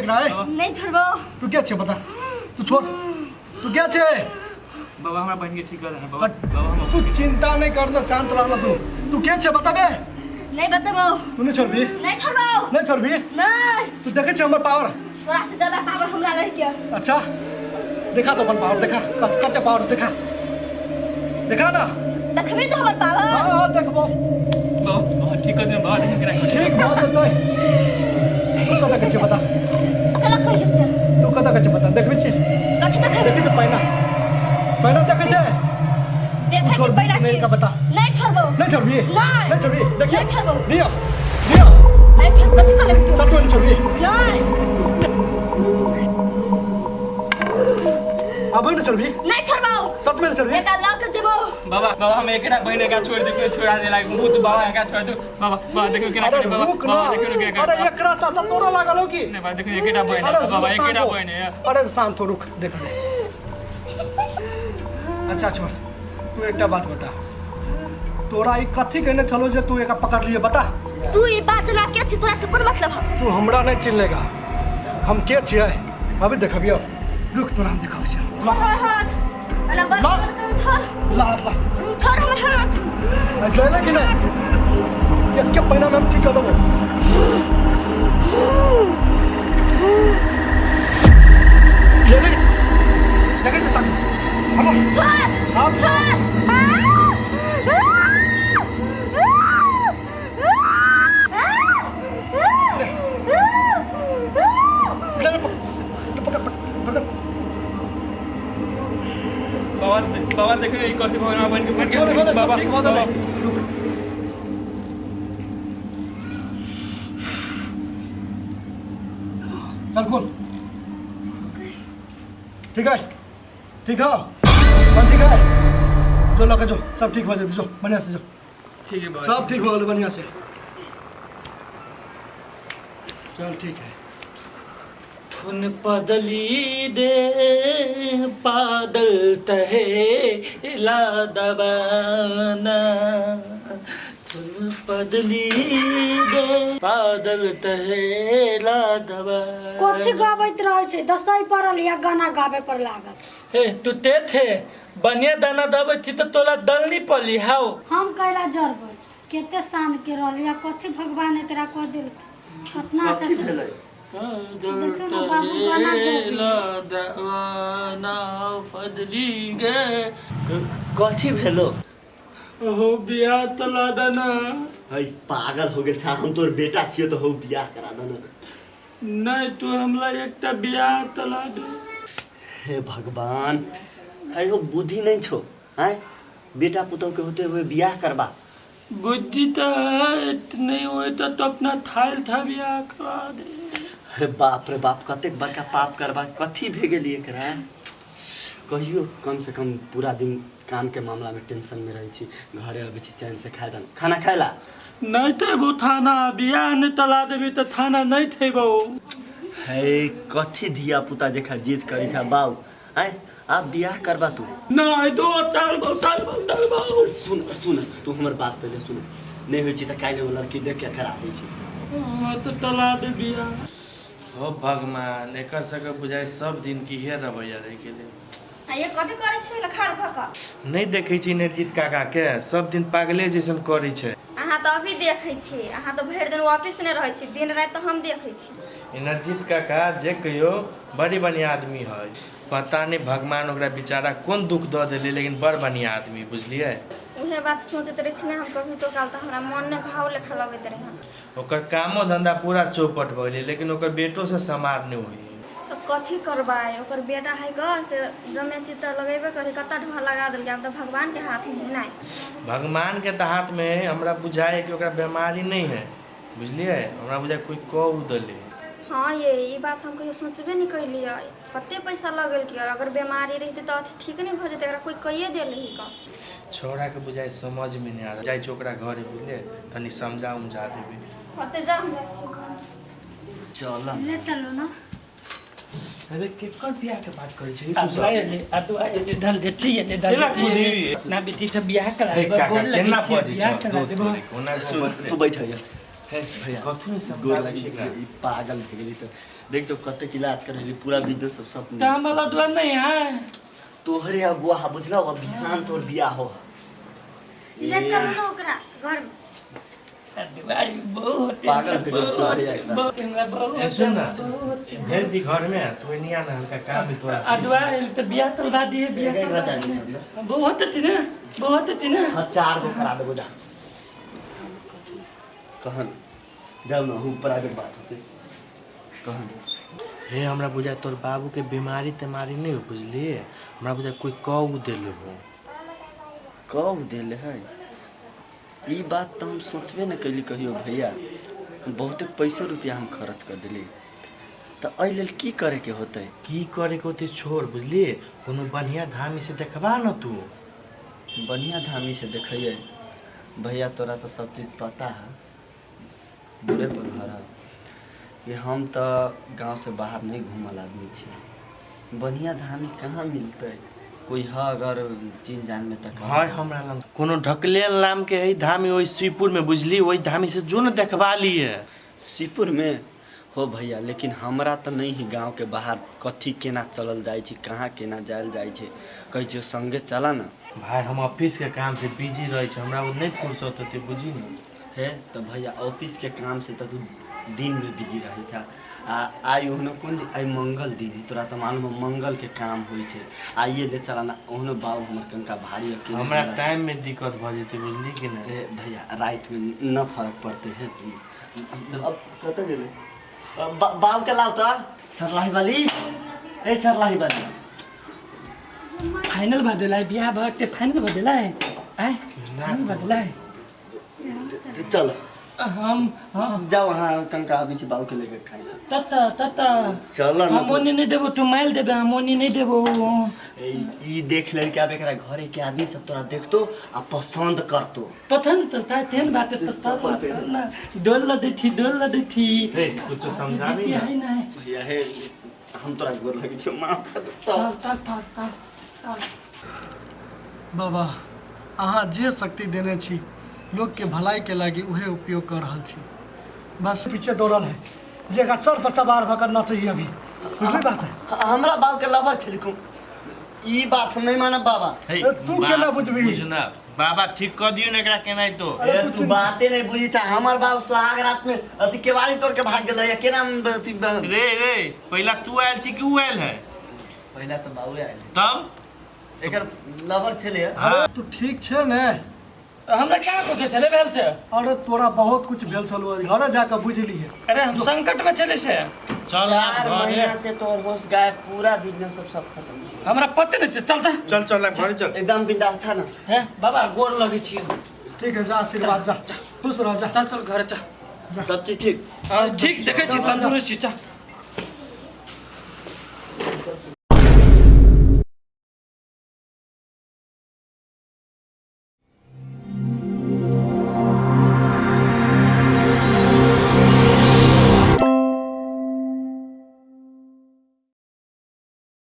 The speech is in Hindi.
एकरा है नहीं छोड़बो। तू क्या छे बता तू छोड़ तू क्या छे बाबा हमरा बहन के ठीक कर देना बाबा बाबा तू चिंता नहीं करना शांत रहना तू क्या छे बता बे नहीं बताबो। तू नहीं छोड़बी नहीं छोड़बो। नहीं छोड़बी नहीं तू देखे छे हमर पावर तोरा से ज्यादा पावर हमरा लग गया। अच्छा देखा तो अपन पावर देखा कते पावर देखा ना देखबी तो हमर पावर। हां देखबो बाबा ठीक कर देना बाबा लेकिन ठीक बात है तू कदा के छे बता अकेला कहियो से तू कदा के छे बता देखबी छे कथि देखबी देखे छे पहिना देखे छे देखै छी पैरा नहीं का बता नहीं छोड़बो। नहीं छोड़बी नहीं छोड़बी देखिए नहीं छोड़बो। दिया नहीं छोड़ कथि कर लेबी सब नहीं छोड़बी नहीं अब नहीं छोड़बी नहीं छोड़बो। सच में नहीं छोड़बी एका लॉक देबो। बाबा बाबा हम एकटा बहन का छोड़ दे छोड़ा दे लाग भूत बाबा का छोड़ दो बाबा बाबा देखो केना करे बाबा बाबा देखो क्या करे अरे एकरा साथ तोरा लागल हो की नहीं बाबा देखो एकटा बहन बाबा एकटा बहन है अरे शांत हो रुक देख ले अच्छा छोड़ तू एकटा बात बता तोरा ई कथि कहने चलो जे तू एका पकड़ लिए बता तू ये बात ना के छी तोरा से कोन मतलब है। तू हमरा नहीं चिन्हलेगा हम के छियै अभी देखबियो रुक तोरा हम देखाबै छी छोड़ हाथ अरे बस छोड़ ला छोड़ हमर हाथ जले कि नहीं के पहिना में हम ठीक कर देबो ये ले देखे से चाकू अब छोड़ छोड़ बाबा देखो ये कथि भगवान बहन के छोड़ दे बाबा ठीक बात है चल खोल ठीक है ठीक है ठीक है जो लगा जो सब ठीक हो जाए जो बढ़िया से जो ठीक है बाबा सब ठीक हो गए बढ़िया से चल ठीक है थुन पदली दे पादल तहे ला दबाना थुन पदली दे पादल तहे ला दबाना कथि गाबैत रहै छै दसई पड़ल या गाना गाबे पर लागत हे तू ते थे बनिया दाना दबै थी तो तोला दलनी पली हाउ हम कैला जरबै केते सान के रहल या कथि भगवान एकरा क देल कितना अच्छा से देखो ना बाबू गाना दबाना फदली गे कथि भेलो हो बियाह तला दना हई पागल हो गेल था हम तोर बेटा छियो तो हो बियाह करा देना नहीं तू हमला एकटा बियाह तला दे हे भगवान एगो बुद्धि नहीं छो हैं बेटा पुतोह के होते हुए बियाह करबा बुद्धि तो नहीं हुए तो अपना थाल था बियाह करा दे हे बाप रे बाप कतेक बड़का पाप करबा कथी भे गेली एकरा कहियो कम से कम पूरा दिन काम के मामला में टेंशन में रही छी घरे अबै छी चैन से खाए खाना खाइला नहीं थे वो थाना बियाह नहीं तला देबी तो थाना नहीं थे वो हे कथी धिया पुता जेखा जिद करी छा बाऊ हैं आप बियाह करबा तू नहीं दो ताल बहु सुन सुन तू हमर बात पहले सुन नहीं होई छी त काल्हि वो लड़की देख के करा दै छी तो तला दे बियाह हो भगवान एकर सके बुझाइ सब दिन की हे रवैया रह गेलै ये कथि करे छै लखार भका नहीं देखै छी निर्जित काका के सब दिन पागले जैसन करै छै अहाँ तो अभी देखै छी अहाँ तो भरि दिन ऑफिस में रहै छी दिन रात तो हम देखै छी निर्जित काका जे कहियो बड़ी बढ़िया आदमी है पता नहीं भगवान ओकरा बेचारा कौन दुख दऽ देले लेकिन बड़ बढ़िया आदमी बुझलिए उहे बात सोचैत रहे छी ना हम कभी तो काल तो हमरा मन में घाव लेखा लगैत रहे ओकर कामो धंधा पूरा चौपट भऽ गेलै लेकिन ओकर बेटो से समार नहीं होई तो कथी करबाय ओकर बेटा है ग से जमे चित्त लगेबे करे कत्ता ढोल लगा देल अब तो भगवान के हाथ में नहीं भगवान के तो हाथ में हमरा बुझाए कि ओकरा बीमारी नहीं है बुझलिए हमरा बुझाए कोई कह देले हाँ ये बात हम कहियो सोचबे नहीं कैलिए कते पैसा लगल कि अगर बीमारी रहते तो ठीक नहीं हो जेते कोई कहिए देल ही का छोड़ा के बुझाए समझ में नहीं आ रहा जाय ओकरा घरे बुझले तनी समझा उमझा देबे होते जाम जाय चल ले चलो ना अरे केकर बियाह के बात करै छै तू ढल देती है ना बेटी से बियाह करा दे केना बजै छै तू बैठ जा हे भैया कथी में सब गोर बात लगी छै का? ई पागल भे गेली तो देख जो कते इलाज करे पूरा बिजनेस सब तो हम वाला दुआ नहीं है तोहरे अगुआ हा बुझलो अब बिहान तोर बियाह हो ले चलो ना ओकरा घर में। दुआई बहुत पागल भे गेल छै भैया एकदम। बहुत ए सुन ना भेज दी घर में तो नहीं आना हल्का काम भी तोरा छै। दुआई तो बियाह करवा दिए बियाह एक करवा बात दिए है बहुत अच्छी ना बहुत अच्छी ना हाँ 4 गो करा देबो जा कहन जाओ ना हम प्राइवेट बात होते कहन हे हमरा बुझा तोर बाबू के बीमारी तेमारी नहीं हो बुझली हमरा बुझा कोई कऊ देले हो कब देले है ई बात तो हम सोचबे न कैली कहियो भैया बहुत पैसा रुपया हम खर्च कर दिली तो एहि लेल की करे के होते की करे के होते छोड़ बुझली कोनो बढ़िया धामी से देखबा न तू बढ़िया धामी से देखिए भैया तोरा तो सब चीज पता है बुरे पर घर है कि हम तो गांव से बाहर नहीं घूमल आदमी छी बढ़िया धामी कहाँ मिलते कोई है अगर चीन जान में तक हाय हमरा लंग कोनो ढकलेल नाम के है धामी ओई शिवपुर में बुझली ओई धामी से जो न देखबा लिए शिवपुर में हो भैया लेकिन हमरा तो नहीं ही गांव के बाहर कथी केना चलल जाय छी कहाँ केना जायल जाय छे कहीं जो संगे चला ना भाई हम ऑफिस के काम से बिजी रहे छी हमरा वो नहीं फुर्सत होते बुझी न है तो भैया ऑफिस के काम से तो तू दिन में बिजी रहे छा आई ओहनो कौन आई मंगल दीदी तोरा तो मालूम मंगल के काम हुई छे आइए ले चला ना ओहनो बाबू हमर कनका भारी अकेले हमरा टाइम में दिक्कत भ जेते बुझली कि ना ए भैया रात में न फर्क पड़ते हैं अब कत गेले बाबू के लाओ तो सरलाही वाली ए सरलाही वाली फाइनल बदला है बियाह भगते फाइनल बदला है आए फाइनल बदला है चल हम जाओ वहाँ कनका अभी से बाबू के लेकर खाई सब तता चल ना हम ओनी नहीं देबो तू माइल देबे हम ओनी नहीं देबो ई देख ले क्या बेकरा घरे के आदमी सब तोरा देखतो आ पसंद करतो पसंद तो था तेन बात तो तब ना डोल ला देथी रे कुछ समझाबी ना है ना भैया हे हम तोरा गोर लगे छो माफ कर दो तब बाबा अहाँ जे शक्ति देने छी लोग के भलाई के लागी उहे उपयोग कर रहल छी बस पीछे दौड़ल है जेका सर पर सवार भकर ना चाहिए अभी बुझली बात है हमरा बाबू के लवर छलिको ई बात हम नहीं मानब बाबा हे, तू केना बुझबी? बुझना बाबा ठीक कर दियो ना एकरा केना तो अरे ए तू तू चिंता- बाते नहीं बुझी था हमर बाबू सुहाग रात में अति केवाड़ी तोड़ के भाग गेलै या केना अति रे रे पहला तू आयल छी कि उ आयल है पहला तो बाबू आयल तब एकर लवर छले अरे तू ठीक छे ने हमरा क्या कुछ चले भेल से अरे तोरा बहुत कुछ भेल छलो घरे जाकर बुझ लिए अरे हम संकट में चले से चल 4 महीना से तोर होश गाय पूरा बिजनेस सब खत्म हमरा पते नहीं चलता चल चल घरे चल एकदम बिंदास था ना है बाबा गोर लगे छी ठीक है जा आशीर्वाद जा खुश रह जा चल घर चल सब चीज ठीक ठीक देखे छी तंदुरुस्त छी चल